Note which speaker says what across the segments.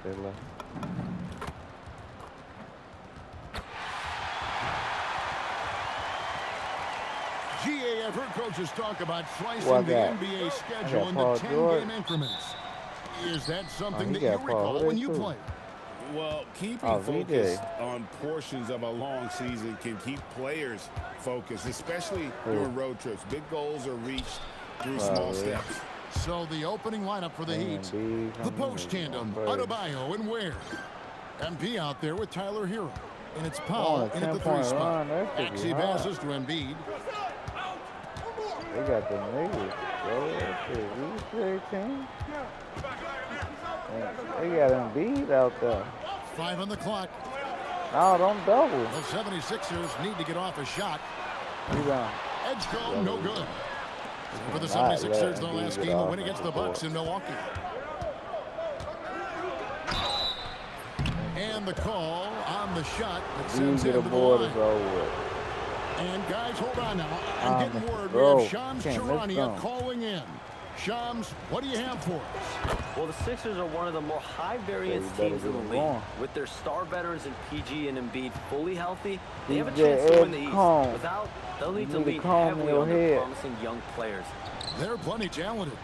Speaker 1: They left.
Speaker 2: GA effort coaches talk about slicing the NBA schedule into 10-game increments. Is that something that you recall when you played?
Speaker 3: Well, keeping focused on portions of a long season can keep players focused, especially during road trips. Big goals are reached through small steps.
Speaker 2: So the opening lineup for the Heat, the post tandem, Adebayo and Ware. MP out there with Tyler Hero. And it's Powell in at the 3 spot. Maxey passes to Embiid.
Speaker 1: They got the niggas, bro. That shit, they got Embiid out there.
Speaker 2: 5 on the clock.
Speaker 1: No, don't double.
Speaker 2: The 76ers need to get off a shot.
Speaker 1: Rebound.
Speaker 2: Edgecombe, no good. For the 76ers, the last game, a win against the Bucks in Milwaukee. And the call on the shot that sends him to the line. And guys, hold on now. I'm getting word we have Shams Charania calling in. Shams, what do you have for us?
Speaker 4: Well, the Sixers are one of the more high-variance teams in the league. With their star veterans in PG and Embiid fully healthy, they have a chance to win the East. Without, they'll need to lean heavily on their promising young players.
Speaker 2: They're plenty talented.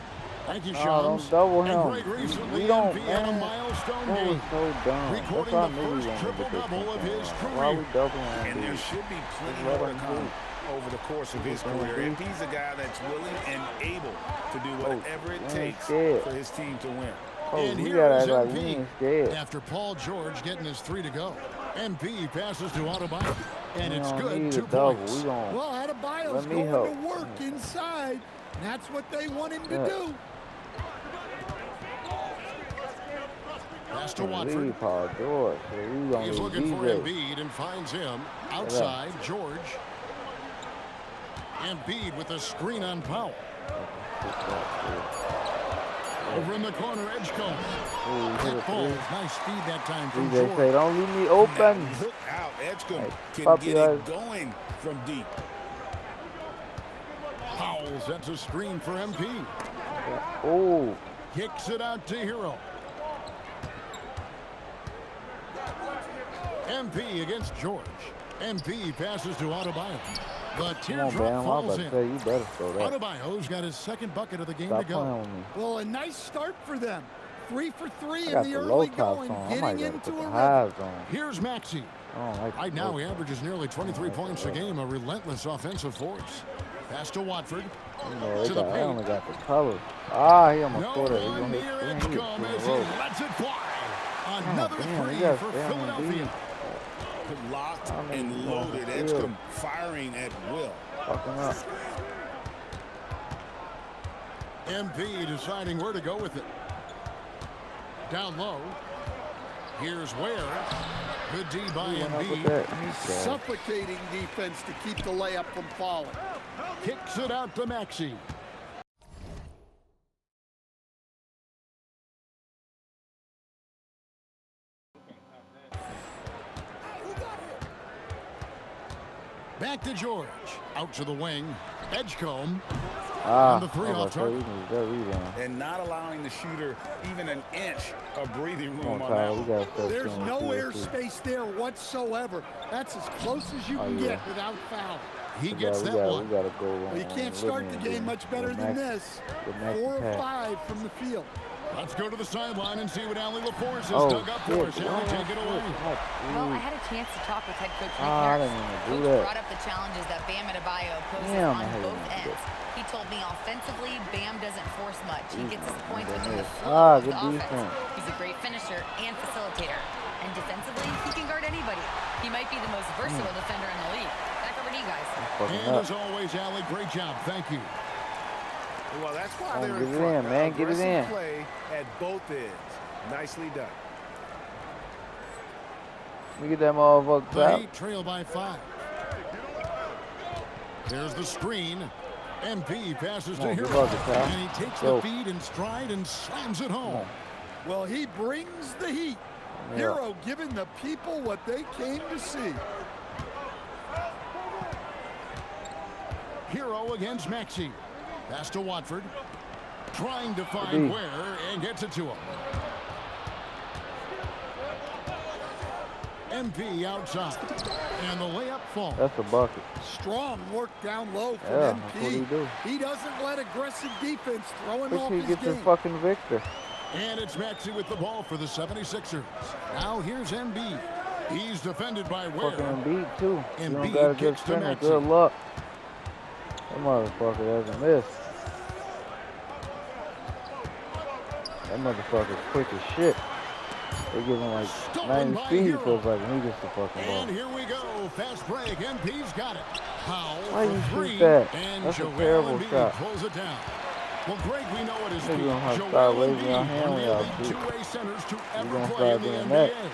Speaker 2: Thank you, Shams.
Speaker 1: Don't double him.
Speaker 2: And Greg recently MVP had a milestone game.
Speaker 1: So dumb.
Speaker 2: Recording the first triple-double of his career.
Speaker 1: Why we doubling
Speaker 3: And there should be plenty more to come over the course of his career. And he's a guy that's willing and able to do whatever it takes for his team to win.
Speaker 2: And here's MP after Paul George getting his 3 to go. MP passes to Adebayo. And it's good, 2 points.
Speaker 5: Well, Adebayo's going to work inside. That's what they want him to do.
Speaker 2: Pass to Watford. He's looking for Embiid and finds him outside. George. Embiid with a screen on Powell. Over in the corner, Edgecombe. That ball, nice speed that time from George.
Speaker 1: Say, don't leave me open.
Speaker 3: Look out, Edgecombe can get it going from deep.
Speaker 2: Powell sets a screen for MP.
Speaker 1: Oh.
Speaker 2: Kicks it out to Hero. MP against George. MP passes to Adebayo. The teardrop falls in. Adebayo's got his second bucket of the game to go.
Speaker 5: Well, a nice start for them. 3 for 3 in the early going, getting into a rhythm.
Speaker 2: Here's Maxey. Right now, he averages nearly 23 points a game, a relentless offensive force. Pass to Watford. To the paint.
Speaker 1: Only got the color. He almost scored it.
Speaker 2: No one near Edgecombe as he lets it fly. Another 3 for Philadelphia.
Speaker 3: Locked and loaded. Edgecombe firing at will.
Speaker 2: MP deciding where to go with it. Down low. Here's Ware. Good D by Embiid.
Speaker 5: Suffocating defense to keep the layup from falling.
Speaker 2: Kicks it out to Maxey. Back to George. Out to the wing. Edgecombe. On the 3 off target.
Speaker 3: And not allowing the shooter even an inch of breathing room on that.
Speaker 5: There's no airspace there whatsoever. That's as close as you can get without foul.
Speaker 2: He gets that one.
Speaker 5: Well, you can't start the game much better than this. 4 of 5 from the field.
Speaker 2: Let's go to the sideline and see what Allie LaForce has dug up for us. Allie, take it away.
Speaker 6: Well, I had a chance to talk with head coach Nick Nurse. Coach brought up the challenges that Bam Adebayo poses on both ends. He told me offensively, Bam doesn't force much. He gets his points within the flow of the offense. He's a great finisher and facilitator. And defensively, he can guard anybody. He might be the most versatile defender in the league. Back over to you guys.
Speaker 2: And as always, Allie, great job. Thank you.
Speaker 3: Well, that's why they're in front.
Speaker 1: Man, get it in.
Speaker 3: Play at both ends. Nicely done.
Speaker 1: Let me get that motherfucker.
Speaker 2: The Heat trail by 5. There's the screen. MP passes to Hero. And he takes the feed in stride and slams it home.
Speaker 5: Well, he brings the heat. Hero giving the people what they came to see.
Speaker 2: Hero against Maxey. Pass to Watford. Trying to find Ware and gets it to him. MP outside. And the layup falls.
Speaker 1: That's a bucket.
Speaker 5: Strong work down low from
Speaker 1: Yeah,
Speaker 5: MP.
Speaker 1: that's what he do.
Speaker 5: He doesn't let aggressive defense throw him off
Speaker 1: He
Speaker 5: his
Speaker 1: gets his
Speaker 5: game.
Speaker 1: fucking Victor.
Speaker 2: And it's Maxey with the ball for the 76ers. Now here's Embiid. He's defended by Ware.
Speaker 1: Fucking Embiid too. You don't
Speaker 2: Embiid
Speaker 1: got a good
Speaker 2: kicks to
Speaker 1: center.
Speaker 2: Maxey.
Speaker 1: Good luck. That motherfucker doesn't miss. That motherfucker's quick as shit. They give him like
Speaker 2: Stolen
Speaker 1: 90
Speaker 2: by
Speaker 1: speed
Speaker 2: Hero.
Speaker 1: so fucking he gets the fucking ball.
Speaker 2: And here we go. Fast break. MP's got it. Powell
Speaker 1: Why
Speaker 2: for
Speaker 1: you shoot
Speaker 2: three.
Speaker 1: that?
Speaker 2: And
Speaker 1: That's a
Speaker 2: Joel
Speaker 1: terrible
Speaker 2: Embiid
Speaker 1: shot.
Speaker 2: pulls it down. Well, Greg, we know at his
Speaker 1: Niggas
Speaker 2: feet.
Speaker 1: gonna have to
Speaker 2: Joel
Speaker 1: start raising your
Speaker 2: Embiid,
Speaker 1: hand
Speaker 2: one
Speaker 1: when
Speaker 2: of
Speaker 1: y'all
Speaker 2: the
Speaker 1: shoot.
Speaker 2: two-way centers to
Speaker 1: gonna
Speaker 2: ever play
Speaker 1: start
Speaker 2: in the
Speaker 1: doing
Speaker 2: NBA.
Speaker 1: that.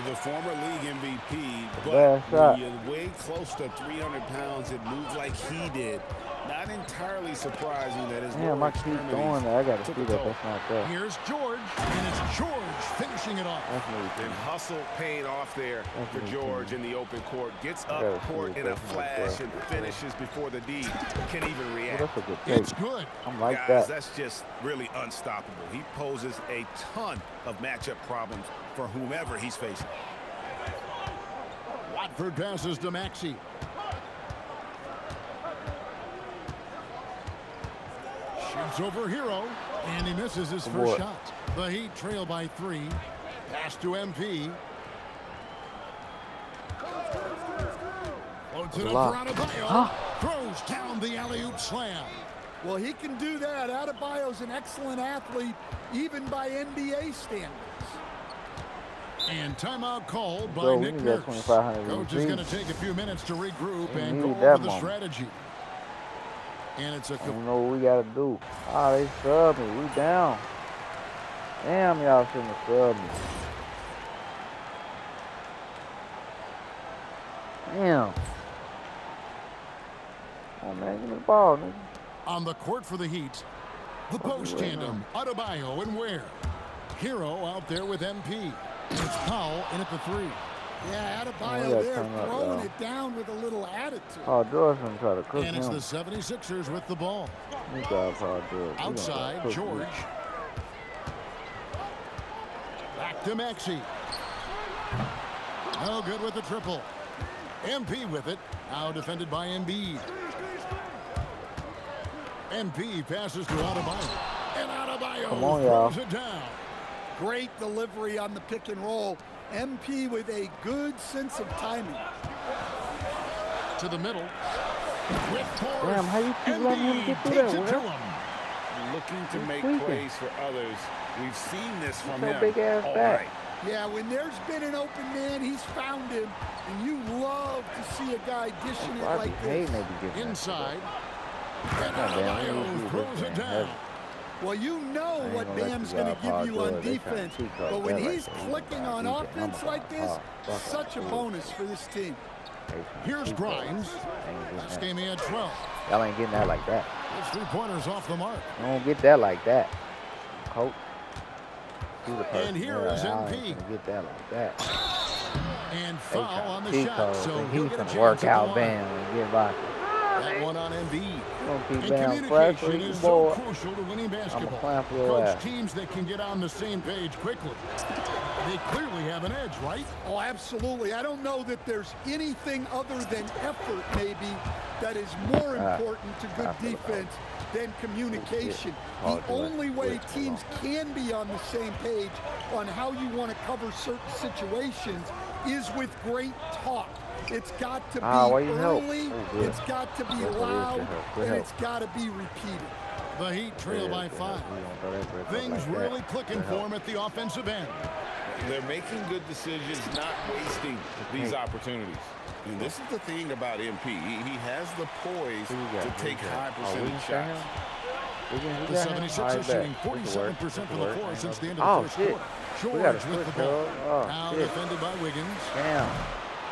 Speaker 3: The former league MVP,
Speaker 1: Bad
Speaker 3: but
Speaker 1: shot.
Speaker 3: when you're way close to 300 pounds, it moves like he did. Not entirely surprising that his
Speaker 1: Damn,
Speaker 3: lower
Speaker 1: I keep
Speaker 3: extremities
Speaker 1: throwing that. I gotta
Speaker 3: took
Speaker 1: see
Speaker 3: a
Speaker 1: that.
Speaker 3: toll.
Speaker 1: That's not there.
Speaker 2: Here's George, and it's George finishing it off.
Speaker 1: That's me.
Speaker 3: And hustle paid off there for
Speaker 1: That's
Speaker 3: George in the open court. Gets
Speaker 1: I gotta
Speaker 3: up
Speaker 1: see
Speaker 3: court
Speaker 1: it.
Speaker 3: in a
Speaker 1: That's not
Speaker 3: flash
Speaker 1: there.
Speaker 3: and finishes before the D can even
Speaker 1: Oh,
Speaker 3: react.
Speaker 1: that's a good take.
Speaker 2: It's good.
Speaker 1: I'm like
Speaker 3: Guys,
Speaker 1: that.
Speaker 3: that's just really unstoppable. He poses a ton of matchup problems for whomever he's facing.
Speaker 2: Watford passes to Maxey. Shoots over Hero, and he misses his first
Speaker 1: boy.
Speaker 2: shot. The Heat trail by 3. Pass to MP. Floats it up for Adebayo. Throws down the alley-oop slam.
Speaker 5: Well, he can do that. Adebayo's an excellent athlete, even by NBA standards.
Speaker 2: And timeout called by
Speaker 1: Bro, we
Speaker 2: Nick
Speaker 1: need
Speaker 2: Nurse.
Speaker 1: that 2,500
Speaker 2: Coach is going to take a few minutes to regroup
Speaker 1: We
Speaker 2: and
Speaker 1: need
Speaker 2: go over
Speaker 1: that
Speaker 2: the
Speaker 1: moment.
Speaker 2: strategy. And it's a
Speaker 1: I don't know what we gotta do. Ah, they subbed me. We down. Damn, y'all shouldn't have subbed me. Damn. Oh man, give me the ball, nigga.
Speaker 2: on the court for the Heat. The post
Speaker 1: right
Speaker 2: tandem, Adebayo and Ware. Hero out there with MP. It's Powell in at the 3.
Speaker 5: Yeah,
Speaker 1: Oh,
Speaker 5: Adebayo
Speaker 1: yeah,
Speaker 5: there
Speaker 1: turn up,
Speaker 5: throwing
Speaker 1: though.
Speaker 5: it down with a little attitude.
Speaker 1: Paul George gonna try to cook
Speaker 2: And it's
Speaker 1: him.
Speaker 2: the 76ers with the ball.
Speaker 1: He got Paul George. He gonna try to
Speaker 2: Outside,
Speaker 1: cook
Speaker 2: George.
Speaker 1: me.
Speaker 2: Back to Maxey. No good with the triple. MP with it. Now defended by Embiid. MP passes to Adebayo. And Adebayo
Speaker 1: Come on, y'all.
Speaker 2: throws it down.
Speaker 5: Great delivery on the pick and roll. MP with a good sense of timing.
Speaker 2: To the middle. With force.
Speaker 1: Damn, how you keep letting him
Speaker 2: Embiid
Speaker 1: get through
Speaker 2: takes
Speaker 1: that,
Speaker 2: it to
Speaker 1: Will?
Speaker 2: him.
Speaker 3: Looking to
Speaker 1: He's
Speaker 3: make
Speaker 1: tweaking.
Speaker 3: plays for others. We've seen this from
Speaker 1: Look
Speaker 3: him
Speaker 1: how big ass
Speaker 3: all
Speaker 1: back.
Speaker 3: night.
Speaker 5: Yeah, when there's been an open man, he's found him. And you love to see a guy dishing it
Speaker 1: I be
Speaker 5: like this.
Speaker 1: hating they be giving that
Speaker 2: Inside.
Speaker 1: shit
Speaker 2: And
Speaker 1: up. God damn,
Speaker 2: Adebayo
Speaker 1: we
Speaker 2: throws
Speaker 1: do
Speaker 2: it
Speaker 1: this
Speaker 2: down.
Speaker 1: heavy.
Speaker 5: Well, you know
Speaker 1: ain't
Speaker 5: what
Speaker 1: gonna let
Speaker 5: Bam's
Speaker 1: you
Speaker 5: going
Speaker 1: out
Speaker 5: to give you
Speaker 1: Paul
Speaker 5: on
Speaker 1: George. They
Speaker 5: defense.
Speaker 1: trying to cheat
Speaker 5: But when
Speaker 1: code that
Speaker 5: he's
Speaker 1: right there.
Speaker 5: clicking on
Speaker 1: I'm
Speaker 5: offense
Speaker 1: a
Speaker 5: like this,
Speaker 1: fuck
Speaker 5: such a
Speaker 1: off.
Speaker 5: bonus for this team.
Speaker 1: They trying to
Speaker 2: Here's
Speaker 1: cheat code.
Speaker 2: Grimes.
Speaker 1: Ain't getting
Speaker 2: Last
Speaker 1: that.
Speaker 2: game he had 12.
Speaker 1: Y'all ain't getting that like that.
Speaker 2: His three-pointers off the mark.
Speaker 1: You don't get that like that. Coach. Do the
Speaker 2: And here is
Speaker 1: y'all
Speaker 2: MP.
Speaker 1: ain't gonna get that like that.
Speaker 2: And
Speaker 1: They
Speaker 2: foul on
Speaker 1: trying to
Speaker 2: the
Speaker 1: cheat
Speaker 2: shot.
Speaker 1: code.
Speaker 2: So
Speaker 1: And
Speaker 2: he'll
Speaker 1: he's
Speaker 2: get a
Speaker 1: gonna
Speaker 2: chance
Speaker 1: work
Speaker 2: at the
Speaker 1: out
Speaker 2: line.
Speaker 1: Bam and get by.
Speaker 2: That one on Embiid.
Speaker 1: You gonna keep
Speaker 2: And
Speaker 1: Bam fresh
Speaker 2: communication
Speaker 1: or you
Speaker 2: is so
Speaker 1: bored?
Speaker 2: crucial to winning
Speaker 1: I'ma
Speaker 2: basketball.
Speaker 1: clamp your
Speaker 2: Coach
Speaker 1: ass.
Speaker 2: teams that can get on the same page quickly. They clearly have an edge, right?
Speaker 5: Oh, absolutely. I don't know that there's anything other than effort, maybe, that is more important to good defense than communication.
Speaker 1: Oh,
Speaker 5: The
Speaker 1: do it.
Speaker 5: only way
Speaker 1: Quick,
Speaker 5: teams can be on the same page on how you want to cover certain situations is with great talk. It's got to be
Speaker 1: why you help?
Speaker 5: early,
Speaker 1: Oh, good.
Speaker 5: it's got to be
Speaker 1: Good, good,
Speaker 5: loud,
Speaker 1: good help, good
Speaker 5: and
Speaker 1: help.
Speaker 5: it's got to be repeated.
Speaker 2: The Heat trail by 5. Things really clicking for him at the offensive end.
Speaker 3: They're making good decisions, not wasting these opportunities. And this is the thing about MP. He has the poise to take high percentage shots.
Speaker 2: The 76ers shooting 47% from the floor since the end of
Speaker 1: Oh,
Speaker 2: the first
Speaker 1: shit.
Speaker 2: quarter.
Speaker 1: We gotta
Speaker 2: George with
Speaker 1: switch,
Speaker 2: the ball.
Speaker 1: dog. Oh,
Speaker 2: Now
Speaker 1: shit.
Speaker 2: defended by Wiggins.
Speaker 1: Damn.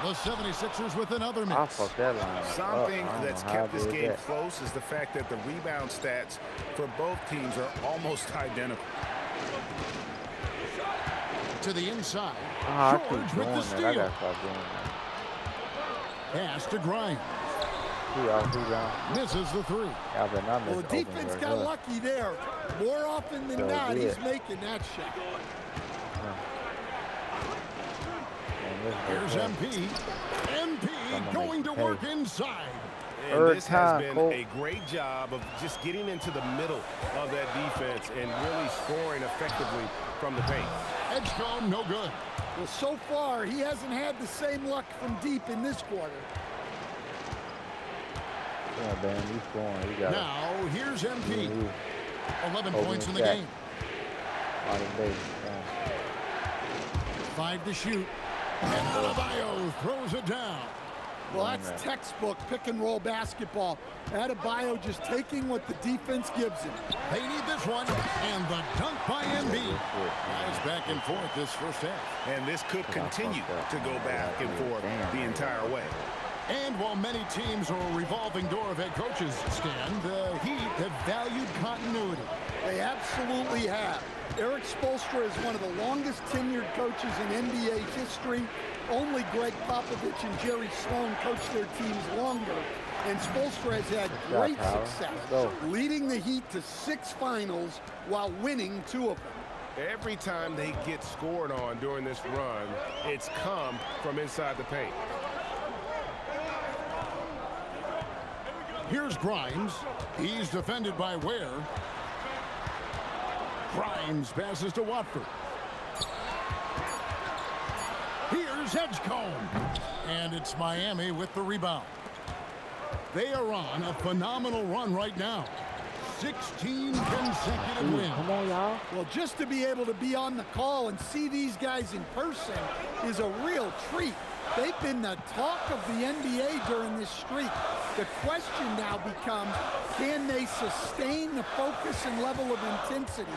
Speaker 2: The 76ers with another
Speaker 1: I
Speaker 2: miss.
Speaker 1: fucked that line up.
Speaker 3: Something
Speaker 1: I don't
Speaker 3: that's
Speaker 1: know how I
Speaker 3: kept this
Speaker 1: did
Speaker 3: game
Speaker 1: that.
Speaker 3: close is the fact that the rebound stats for both teams are almost identical.
Speaker 2: To the inside.
Speaker 1: I keep
Speaker 2: George with
Speaker 1: doing
Speaker 2: the
Speaker 1: that. I
Speaker 2: steal.
Speaker 1: gotta stop doing that.
Speaker 2: Pass to Grimes.
Speaker 1: He off rebound.
Speaker 2: Misses the 3.
Speaker 1: Y'all better not miss
Speaker 5: Well, the
Speaker 1: the open
Speaker 5: defense
Speaker 1: right
Speaker 5: got
Speaker 1: here.
Speaker 5: lucky there. More often than
Speaker 1: So
Speaker 5: not,
Speaker 1: did.
Speaker 5: he's making that shot.
Speaker 2: Here's MP. MP going to work inside.
Speaker 3: And this has been a great job of just getting into the middle of that defense and really scoring effectively from the paint.
Speaker 2: Edgecombe, no good.
Speaker 5: Well, so far, he hasn't had the same luck from deep in this quarter.
Speaker 1: Yeah, man, he's scoring. He got
Speaker 2: now, here's MP. 11 points in the game. 5 to shoot. And Adebayo throws it down.
Speaker 5: Well, that's textbook pick-and-roll basketball. Adebayo just taking what the defense gives him.
Speaker 2: They need this one, and the dunk by Embiid. Guys back and forth this first half.
Speaker 3: And this could continue to go back and forth the entire way.
Speaker 2: And while many teams are a revolving door of head coaches, Stan, the Heat have valued continuity.
Speaker 5: They absolutely have. Eric Spoelstra is one of the longest tenured coaches in NBA history. Only Greg Popovich and Jerry Sloan coached their teams longer. And Spoelstra has had great success, leading the Heat to 6 finals while winning 2 of them.
Speaker 3: Every time they get scored on during this run, it's come from inside the paint.
Speaker 2: Here's Grimes. He's defended by Ware. Grimes passes to Watford. Here's Edgecombe. And it's Miami with the rebound. They are on a phenomenal run right now. 16 consecutive wins.
Speaker 1: Come on, y'all.
Speaker 5: Well, just to be able to be on the call and see these guys in person is a real treat. They've been the talk of the NBA during this streak. The question now becomes, can they sustain the focus and level of intensity?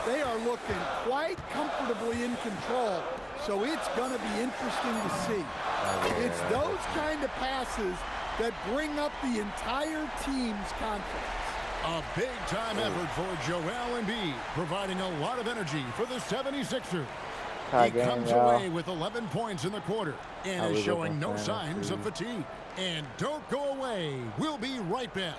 Speaker 5: They are looking quite comfortably in control, so it's going to be interesting to see. It's those kind of passes that bring up the entire team's confidence.
Speaker 2: A big-time effort for Joel Embiid, providing a lot of energy for the 76ers. He comes away with 11 points in the quarter and is showing no signs of fatigue. And don't go away. We'll be right back.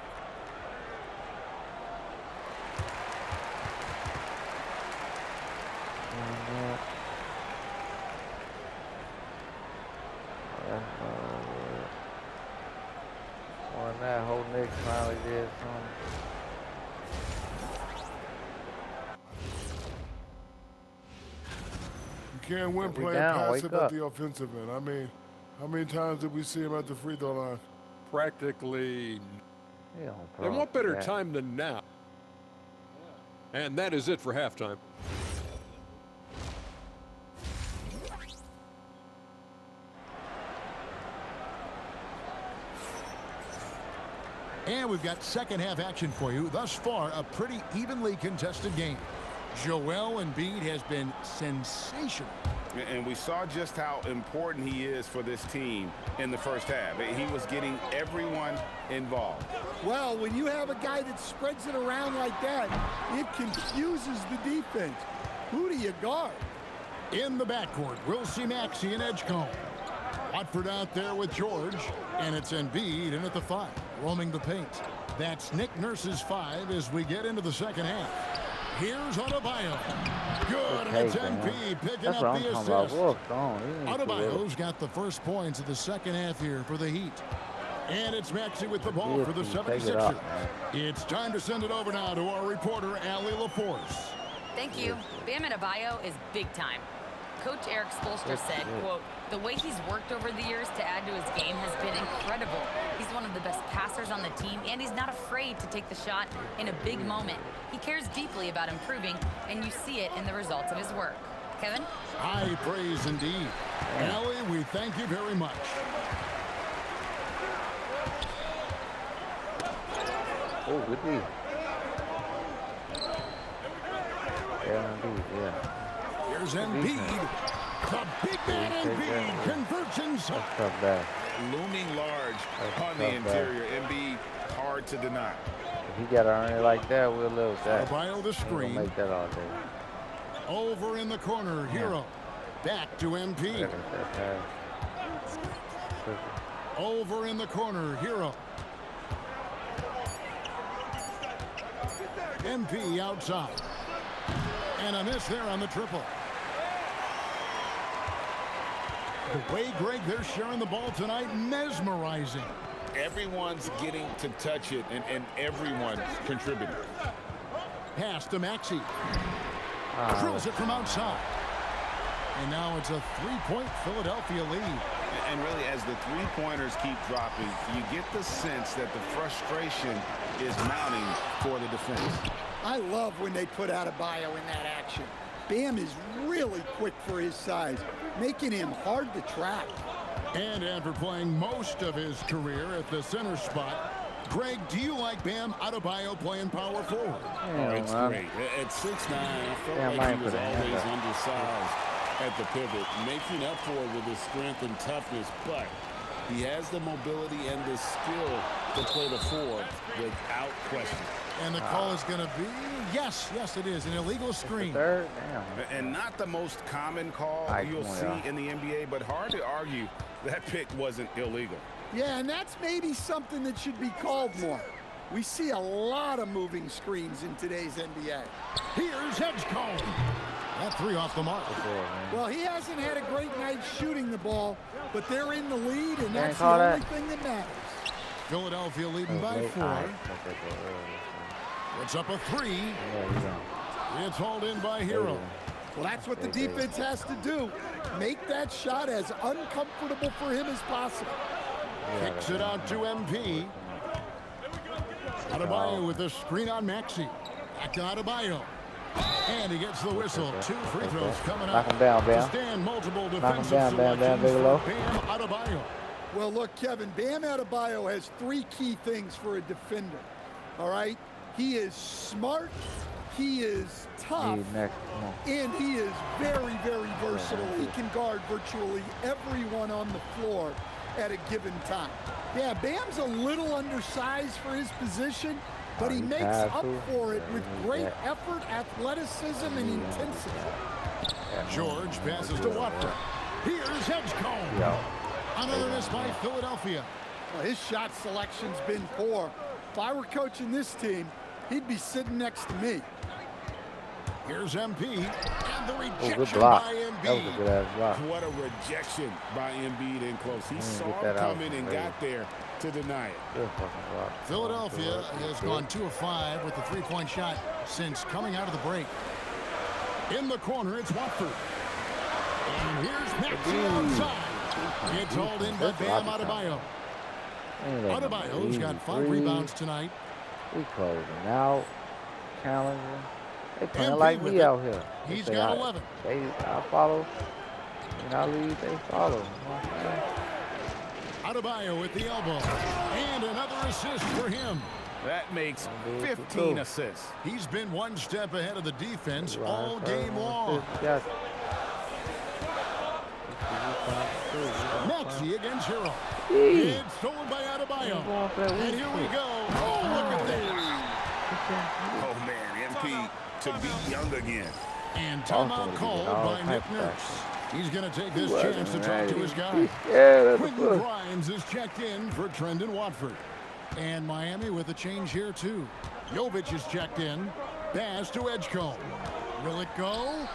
Speaker 1: When that whole Knicks finally did something.
Speaker 7: You can't win playing passive at the offensive end. I mean, how many times did we see him at the free throw line?
Speaker 8: Practically. And what better time than now? And that is it for halftime.
Speaker 2: And we've got second half action for you. Thus far, a pretty evenly contested game. Joel Embiid has been sensational.
Speaker 3: And we saw just how important he is for this team in the first half. He was getting everyone involved.
Speaker 5: Well, when you have a guy that spreads it around like that, it confuses the defense. Who do you guard?
Speaker 2: In the backcourt, we'll see Maxey and Edgecombe. Watford out there with George, and it's Embiid in at the 5, roaming the paint. That's Nick Nurse's 5 as we get into the second half. Here's Adebayo. Good, and it's MP picking up the assist. Adebayo's got the first points of the second half here for the Heat. And it's Maxey with the ball for the 76ers. It's time to send it over now to our reporter, Allie LaForce.
Speaker 6: Thank you. Bam Adebayo is big time. Coach Eric Spoelstra said, quote, the way he's worked over the years to add to his game has been incredible. He's one of the best passers on the team, and he's not afraid to take the shot in a big moment. He cares deeply about improving, and you see it in the results of his work. Kevin?
Speaker 2: High praise indeed. Allie, we thank you very much.
Speaker 1: Oh, good D. Yeah.
Speaker 2: Here's Embiid. The big man Embiid converts inside.
Speaker 3: Looming large on the interior. Embiid, hard to deny.
Speaker 1: If he got to earn it like that, we'll live that.
Speaker 2: Adebayo the screen.
Speaker 1: We'll make that all day.
Speaker 2: Over in the corner, Hero. Back to MP. Over in the corner, Hero. MP outside. And a miss there on the triple. The way, Greg, they're sharing the ball tonight, mesmerizing.
Speaker 3: Everyone's getting to touch it, and everyone's contributing.
Speaker 2: Pass to Maxey. Drills it from outside. And now it's a three-point Philadelphia lead.
Speaker 3: And really, as the three-pointers keep dropping, you get the sense that the frustration is mounting for the defense.
Speaker 5: I love when they put Adebayo in that action. Bam is really quick for his size, making him hard to track.
Speaker 2: And after playing most of his career at the center spot, Greg, do you like Bam Adebayo playing power forward?
Speaker 3: It's great. At 6'9", I felt like he was always undersized at the pivot, making up for it with his strength and toughness, but he has the mobility and the skill to play the four without question.
Speaker 2: And the call is going to be, yes, it is, an illegal screen.
Speaker 1: Third,
Speaker 3: and not the most common call you'll see in the NBA, but hard to argue that pick wasn't illegal.
Speaker 5: Yeah, and that's maybe something that should be called more. We see a lot of moving screens in today's NBA.
Speaker 2: Here's Edgecombe. That three off the mark.
Speaker 5: Well, he hasn't had a great night shooting the ball, but they're in the lead, and that's the only thing that matters.
Speaker 2: Philadelphia leading by 4. It's up a 3. It's hauled in by Hero.
Speaker 5: Well, that's what the defense has to do. Make that shot as uncomfortable for him as possible.
Speaker 2: Kicks it out to MP. Adebayo with the screen on Maxey. Back to Adebayo. And he gets the whistle. 2 free throws coming up.
Speaker 1: Knock him down, Bam.
Speaker 2: To stand multiple
Speaker 1: Knock him
Speaker 2: defensive
Speaker 1: down, Bam,
Speaker 2: Bam Adebayo.
Speaker 5: Well, look, Kevin, Bam Adebayo has 3 key things for a defender. All right? He is smart, he is tough, and he is very, very versatile. He can guard virtually everyone on the floor at a given time. Yeah, Bam's a little undersized for his position, but he makes up for it with great effort, athleticism, and intensity.
Speaker 2: George passes to Watford. Here's Edgecombe. Another miss by Philadelphia.
Speaker 5: Well, his shot selection's been poor. If I were coaching this team, he'd be sitting next to me.
Speaker 2: Here's MP, and the rejection by Embiid.
Speaker 1: That was a good-ass block.
Speaker 3: What a rejection by Embiid in close. He saw it coming and got there to deny it.
Speaker 2: Philadelphia has gone 2 of 5 with the three-point shot since coming out of the break. In the corner, it's Watford. And here's Maxey outside. It's hauled in by Bam Adebayo. Adebayo's got 5 rebounds tonight.
Speaker 1: We closing out, challenging. They playing like me out here.
Speaker 2: He's got 11.
Speaker 1: I follow. When I lead, they follow.
Speaker 2: Adebayo with the elbow. And another assist for him.
Speaker 3: That makes 15 assists.
Speaker 2: He's been one step ahead of the defense all game long. Maxey against Hero. It's stolen by Adebayo. And here we go. Oh, look at that.
Speaker 3: Oh, man, MP to be young again.
Speaker 2: And timeout called by Nick Nurse. He's going to take this chance to talk to his guy. Quentin Grimes is checked in for Trendon Watford. And Miami with a change here, too. Jovic is checked in. Pass to Edgecombe. Will it go?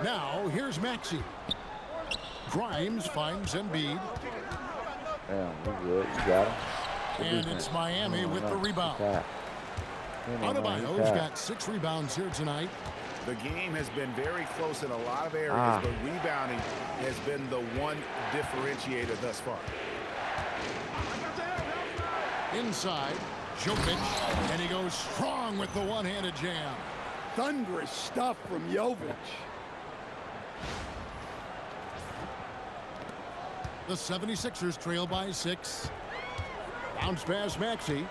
Speaker 2: Now, here's Maxey. Grimes finds Embiid.
Speaker 1: Damn, we good. You got him.
Speaker 2: And it's Miami with the rebound. Adebayo's got 6 rebounds here tonight.
Speaker 3: The game has been very close in a lot of areas, but rebounding has been the one differentiator thus far.
Speaker 2: Inside, Jovic, and he goes strong with the one-handed jam.
Speaker 5: Thunderous stuff from Jovic.
Speaker 2: The 76ers trail by 6. Bounce pass Maxey.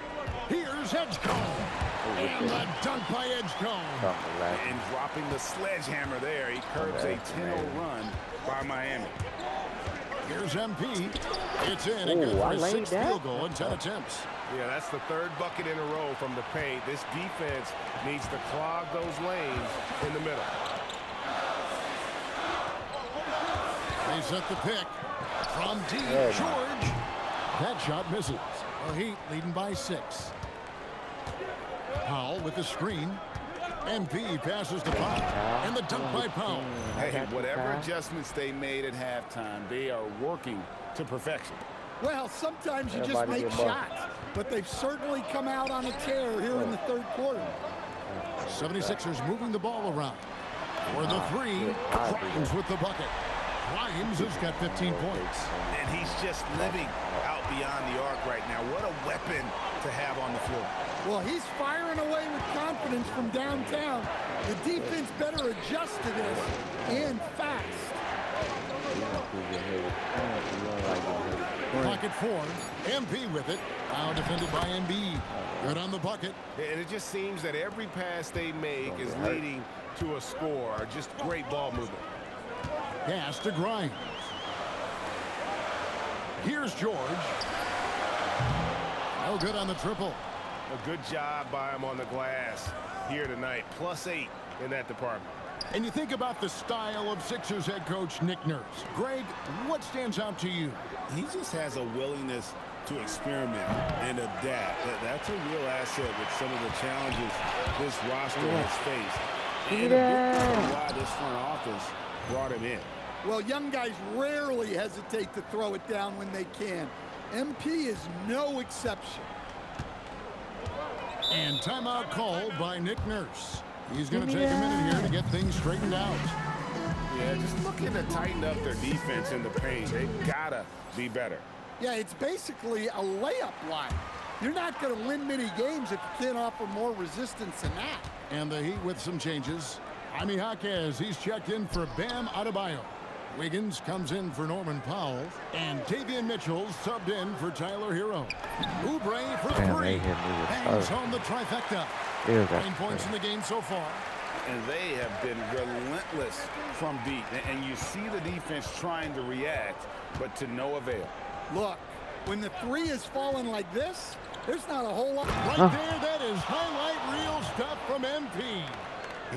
Speaker 2: Here's Edgecombe. And the dunk by Edgecombe.
Speaker 3: And dropping the sledgehammer there. He curbs a 10-0 run by Miami.
Speaker 2: Here's MP. It's in. It goes for a 6th field goal in 10 attempts.
Speaker 9: Yeah, that's the 3rd bucket in a row from the paint. This defense needs to clog those lanes in the middle.
Speaker 2: They set the pick from D. George. That shot misses. The Heat leading by 6. Powell with the screen. MP passes to Powell. And the dunk by Powell.
Speaker 3: Hey, whatever adjustments they made at halftime, they are working to perfection.
Speaker 5: Well, sometimes you just make shots, but they've certainly come out on a tear here in the third quarter.
Speaker 2: 76ers moving the ball around. For the three, Grimes with the bucket. Grimes has got 15 points.
Speaker 9: And he's just living out beyond the arc right now. What a weapon to have on the floor.
Speaker 5: Well, he's firing away with confidence from downtown. The defense better adjust to this, and fast.
Speaker 2: Pocket four. MP with it. Now defended by Embiid. Good on the bucket.
Speaker 9: And it just seems that every pass they make is leading to a score. Just great ball movement.
Speaker 2: Pass to Grimes. Here's George. No good on the triple.
Speaker 9: A good job by him on the glass here tonight. +8 in that department.
Speaker 2: And you think about the style of Sixers head coach Nick Nurse. Greg, what stands out to you?
Speaker 3: He just has a willingness to experiment and adapt. That's a real asset with some of the challenges this roster has faced. And a big part of why this front office brought him in.
Speaker 5: Well, young guys rarely hesitate to throw it down when they can. MP is no exception.
Speaker 2: And timeout called by Nick Nurse. He's going to take a minute here to get things straightened out.
Speaker 3: Yeah, just looking to tighten up their defense in the paint. They've got to be better.
Speaker 5: Yeah, it's basically a layup line. You're not going to win many games if you can't offer more resistance than that.
Speaker 2: And the Heat with some changes. Jaime Jaquez, he's checked in for Bam Adebayo. Wiggins comes in for Norman Powell. And Davion Mitchell subbed in for Tyler Hero. Oubre for three. Hangs on the trifecta. 9 points in the game so far.
Speaker 3: And they have been relentless from deep. And you see the defense trying to react, but to no avail.
Speaker 5: Look, when the three is falling like this, there's not a whole lot.
Speaker 2: Right there, that is highlight reel stuff from MP.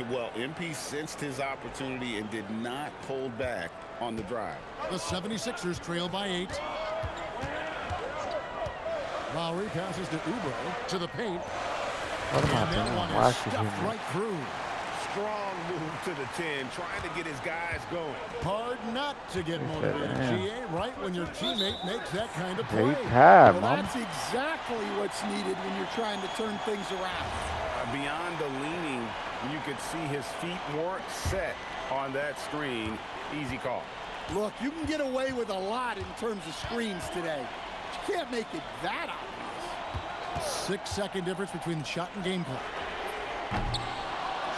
Speaker 3: Well, MP sensed his opportunity and did not hold back on the drive.
Speaker 2: The 76ers trail by 8. Lowry passes to Oubre to the paint.
Speaker 1: What am I doing?
Speaker 2: Stuffed right through.
Speaker 9: Strong move to the 10, trying to get his guys going.
Speaker 2: Hard not to get motivated, GA, right when your teammate makes that kind of play.
Speaker 5: Well, that's exactly what's needed when you're trying to turn things around.
Speaker 3: Beyond the leaning, you could see his feet weren't set on that screen. Easy call.
Speaker 5: Look, you can get away with a lot in terms of screens today. But you can't make it that obvious.
Speaker 2: 6-second difference between the shot and game clock.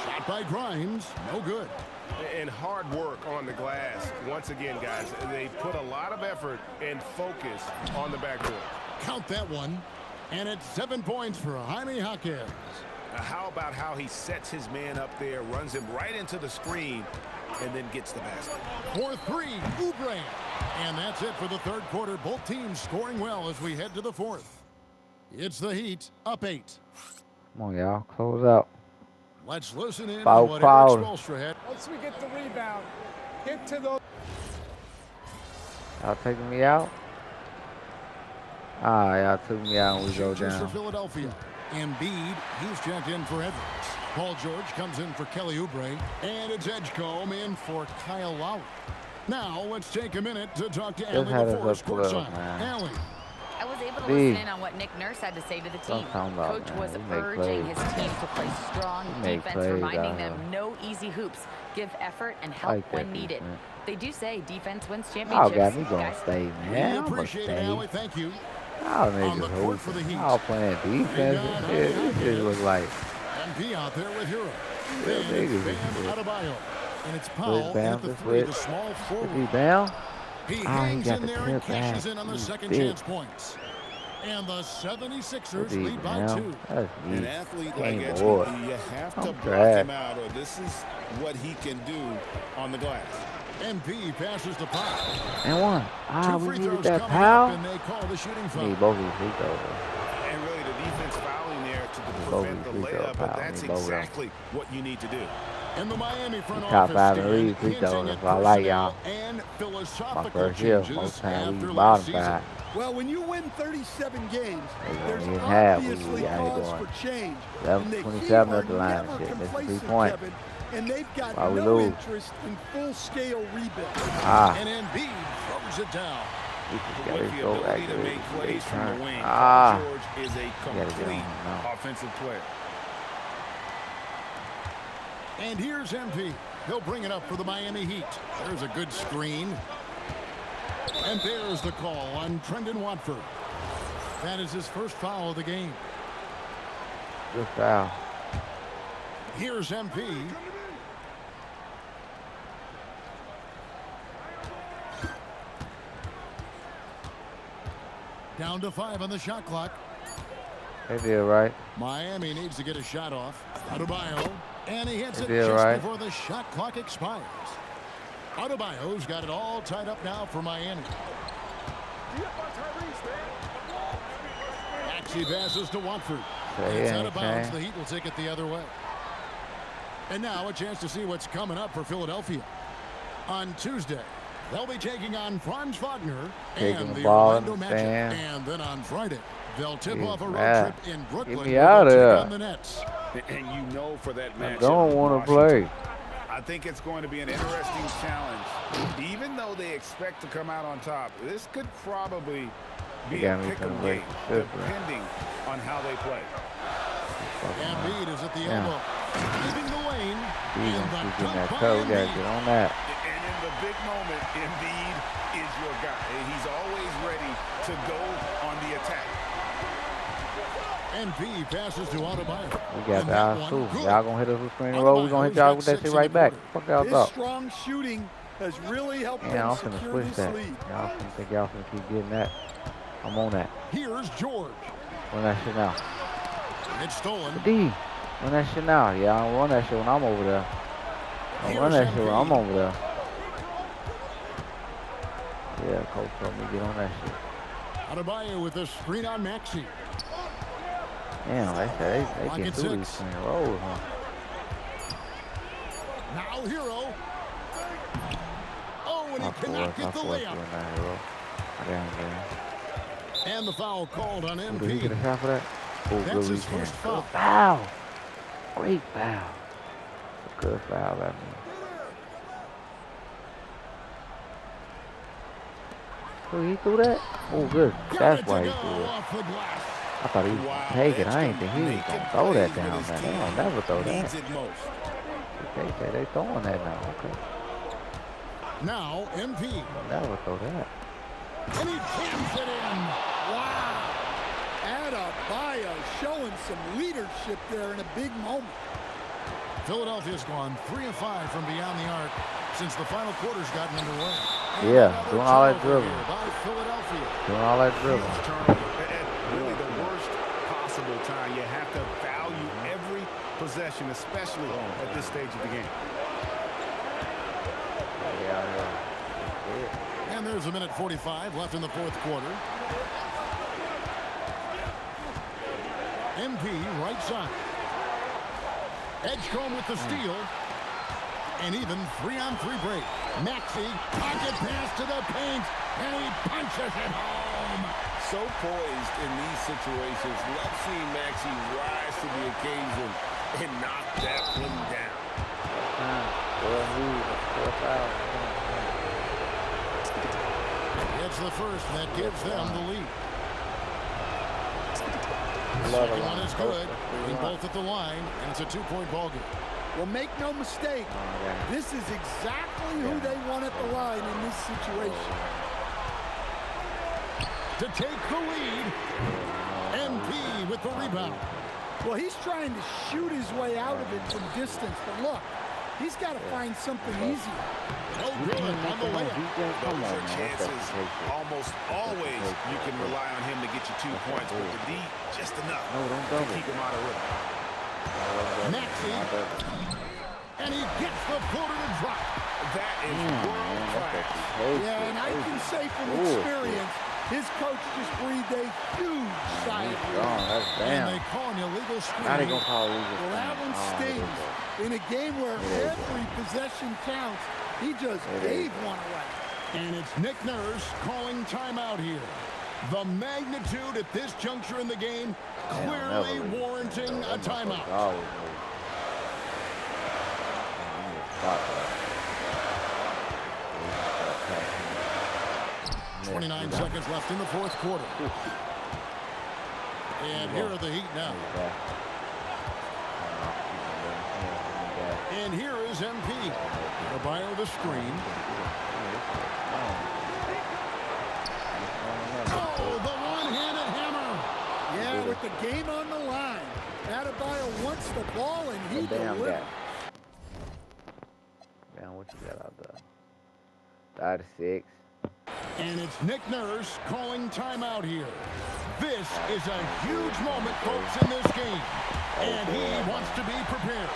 Speaker 2: Shot by Grimes, no good.
Speaker 9: And hard work on the glass. Once again, guys, they put a lot of effort and focus on the backboard.
Speaker 2: Count that one. And it's 7 points for Jaime Jaquez.
Speaker 9: How about how he sets his man up there, runs him right into the screen, and then gets the basket.
Speaker 2: For three, Oubre. And that's it for the third quarter. Both teams scoring well as we head to the fourth. It's the Heat, up 8.
Speaker 1: Come on, y'all. Close out.
Speaker 2: Let's listen in
Speaker 1: Foul
Speaker 2: on what Eric Spoelstra had.
Speaker 10: Once we get the rebound, get to those.
Speaker 1: Y'all taking me out? Ah, y'all took me out and we go
Speaker 2: Changes
Speaker 1: down.
Speaker 2: for Philadelphia. Embiid, he's checked in for Edwards. Paul George comes in for Kelly Oubre. And it's Edgecombe in for Kyle Lowry. Now, let's take a minute to talk to Allie LaForce courtside. Allie.
Speaker 6: I was able to listen in on what Nick Nurse had to say to the team. Coach was urging his team to play strong defense, reminding them no easy hoops, give effort, and help when needed. They do say defense wins championships.
Speaker 1: Oh, God, we gonna stay, man.
Speaker 2: We appreciate it, Allie. Thank you.
Speaker 1: Y'all niggas hooping. Y'all playing defense. This shit was like.
Speaker 2: MP out there with Hero.
Speaker 1: Real niggas.
Speaker 2: Bam Adebayo. And it's Powell
Speaker 1: Bam,
Speaker 2: at the three, the small forward.
Speaker 1: Is he down?
Speaker 2: He hangs in there and cashes in on the second chance points. And the 76ers lead by 2.
Speaker 3: An athlete like Edgecombe, you have to block him out, or this is what he can do on the glass.
Speaker 2: MP passes the Powell.
Speaker 1: And one. Ah, we needed that
Speaker 2: Powell.
Speaker 1: Powell.
Speaker 2: And they call the shooting foul.
Speaker 1: Need both of these free throws.
Speaker 9: And really, the defense fouling there to prevent the layup, but that's exactly what you need to do.
Speaker 2: And the Miami front
Speaker 1: top
Speaker 2: office
Speaker 1: 5 in the league free throws. That's why I like y'all. My first year, most time we bottom 5.
Speaker 5: Well, when you win 37 games, there's
Speaker 1: obviously
Speaker 5: cause for change.
Speaker 1: 27 at the line and shit. That's 3 points.
Speaker 5: And they've got
Speaker 1: why we
Speaker 5: no
Speaker 1: lose.
Speaker 5: interest in full-scale rebuild.
Speaker 2: And Embiid throws it down.
Speaker 3: With the ability to make plays from the wing, George is a complete offensive player.
Speaker 2: And here's MP. He'll bring it up for the Miami Heat. There's a good screen. And there's the call on Trendon Watford. That is his first foul of the game.
Speaker 1: Good foul.
Speaker 2: Here's MP. Down to 5 on the shot clock.
Speaker 1: They did right.
Speaker 2: Miami needs to get a shot off. Adebayo. And he hits it
Speaker 1: just
Speaker 2: right before the shot clock expires. Adebayo's got it all tied up now for Miami. Maxey passes to Watford. It's out of bounds. The Heat will take it the other way. And now a chance to see what's coming up for Philadelphia. On Tuesday, they'll be taking on Franz Wagner and the Orlando Magic. And then on Friday, they'll tip off a road trip in Brooklyn.
Speaker 1: Get me out of there.
Speaker 2: On the Nets.
Speaker 3: And you know for that matchup,
Speaker 1: I don't want to play.
Speaker 9: I think it's going to be an interesting challenge. Even though they expect to come out on top, this could probably be a pick-em game, depending on how they play.
Speaker 2: Embiid is at the elbow, leaving the lane.
Speaker 1: And that toe, we gotta get on that.
Speaker 9: And in the big moment, Embiid is your guy. He's always ready to go on the attack.
Speaker 2: MP passes to Adebayo.
Speaker 1: We got that too. Y'all gonna hit us with screen and roll. We gonna hit y'all with that shit right back. Fuck y'all
Speaker 5: up. Strong shooting has really helped them secure this lead.
Speaker 1: Y'all think y'all finna keep getting that? I'm on that.
Speaker 2: Here's George.
Speaker 1: Run that shit now.
Speaker 2: It's stolen.
Speaker 1: D. Run that shit now. Yeah, I don't run that shit when I'm over there. I don't run that shit when I'm over there. Yeah, coach told me get on that shit.
Speaker 2: Adebayo with a screen on Maxey.
Speaker 1: Damn, they get through these screen rolls, huh?
Speaker 2: Now Hero. Oh, and he cannot get the layup. And the foul called on MP.
Speaker 1: Did he get a shot for that? Oh,
Speaker 2: that's his first foul.
Speaker 1: Good foul. Great foul. A good foul, that means. So he threw that? Oh, good. That's why he threw it. I thought he was going to take it. I ain't think he was going to throw that down, man. They don't never throw that. Okay, they throwing that now. Okay.
Speaker 2: Now, MP.
Speaker 1: They'll never throw that.
Speaker 2: And he jams it in.
Speaker 5: Wow. Adebayo showing some leadership there in a big moment.
Speaker 2: Philadelphia's gone 3 of 5 from beyond the arc since the final quarter's gotten underway.
Speaker 1: Yeah, doing all that dribbling.
Speaker 2: By Philadelphia.
Speaker 1: Doing all that dribbling.
Speaker 9: Really the worst possible time. You have to value every possession, especially at this stage of the game.
Speaker 2: And there's a minute 45 left in the fourth quarter. MP right side. Edgecombe with the steal. And even 3-on-3 break. Maxey, pocket pass to the paint, and he punches it home.
Speaker 3: So poised in these situations. Love seeing Maxey rise to the occasion and knock that one down.
Speaker 2: It's the first that gives them the lead. Second one is good. They're both at the line, and it's a 2-point ball game.
Speaker 5: Well, make no mistake, this is exactly who they want at the line in this situation.
Speaker 2: To take the lead, MP with the rebound.
Speaker 5: Well, he's trying to shoot his way out of it from distance, but look, he's got to find something easier.
Speaker 2: No good on the layup.
Speaker 9: Those are chances. Almost always you can rely on him to get you 2 points, but the D, just enough to keep him out of rhythm.
Speaker 2: Maxey, and he gets the floater to drop.
Speaker 9: That is world class.
Speaker 5: Yeah, and I can say from experience, his coach just breathed a huge sigh of relief.
Speaker 1: That's
Speaker 2: and they call an illegal screen.
Speaker 1: Now they gonna call illegal.
Speaker 5: Well, that one stings. In a game where every possession counts, he just gave one away.
Speaker 2: And it's Nick Nurse calling timeout here. The magnitude at this juncture in the game clearly warranting a timeout. 29 seconds left in the fourth quarter. And here are the Heat now. And here is MP. Adebayo the screen. Oh, the one-handed hammer.
Speaker 5: Yeah, with the game on the line. Adebayo wants the ball, and he delivers.
Speaker 1: Man, what you got out there? 36.
Speaker 2: And it's Nick Nurse calling timeout here. This is a huge moment, folks, in this game. And he wants to be prepared.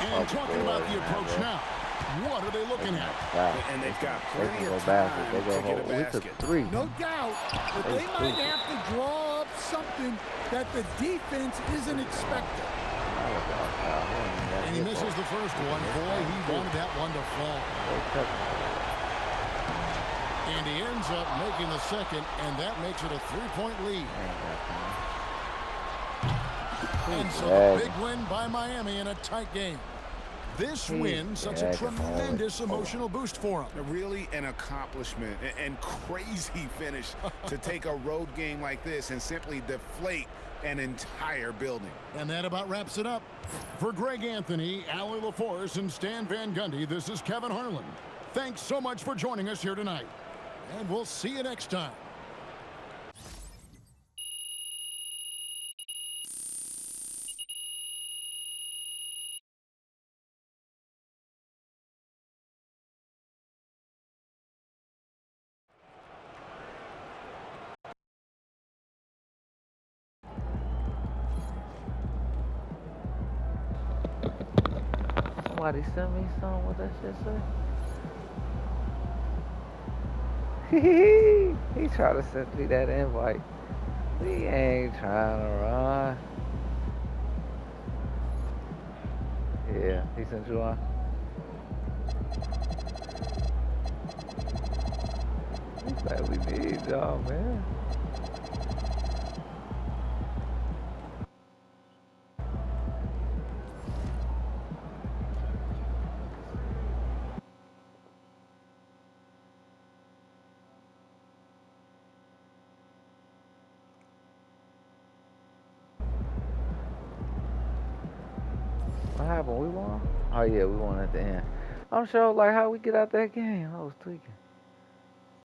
Speaker 2: And talking about the approach now, what are they looking at?
Speaker 9: And they've got plenty of time to get a basket.
Speaker 5: No doubt, but they might have to draw up something that the defense isn't expecting.
Speaker 2: And he misses the first one. Boy, he wanted that one to fall. And he ends up making the second, and that makes it a 3-point lead. And so a big win by Miami in a tight game. This win such a tremendous emotional boost for them.
Speaker 9: Really an accomplishment and crazy finish to take a road game like this and simply deflate an entire building.
Speaker 2: And that about wraps it up. For Greg Anthony, Allie LaForce, and Stan Van Gundy, this is Kevin Harlan. Thanks so much for joining us here tonight. And we'll see you next time.
Speaker 1: Somebody sent me something. What that shit say? He tried to send me that invite. We ain't trying to run. Yeah, he sent you one. He's like, we need y'all, man. What happened? We won? Oh yeah, we won at the end. I'm sure like how we get out that game. I was tweaking.